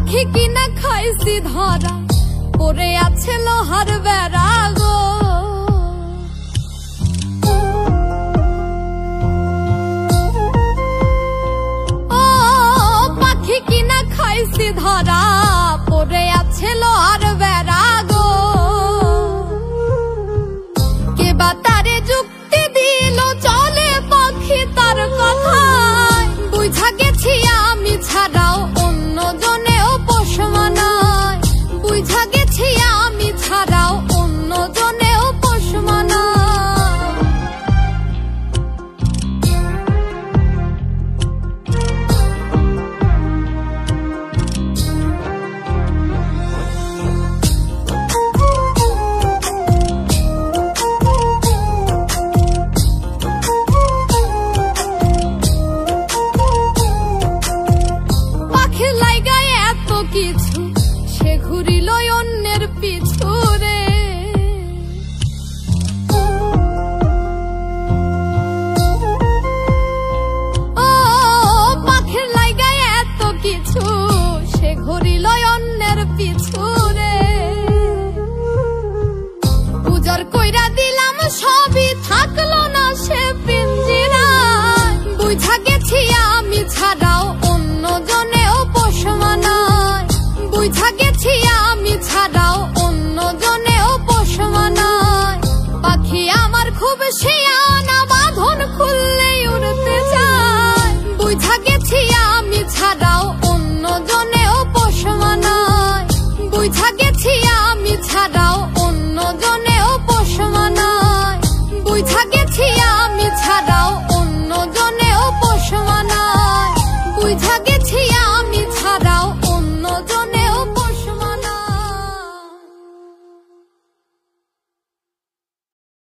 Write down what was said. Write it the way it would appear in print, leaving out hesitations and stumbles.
পাখি কিনা খাইছি ধরা পরে আছে লোহার বেড়া গো। ও পাখি কিনা খাইছি ধরা পরে আছে লোহার বেড়া গো। কে বা তারে যুক্তি দিল চলে পাখি তার কথায়, বুঝা গেছি আমি ছাড়াও অন্য জনেও পোষ মানায়, বুঝা গেছি আমি ছাড়াও অন্য জনেও পোষ মানায়। কিছু সে ঘুরিল অন্যের পিছু রে। ও পাখির লাইগায় এত কিছু সে ঘুরিল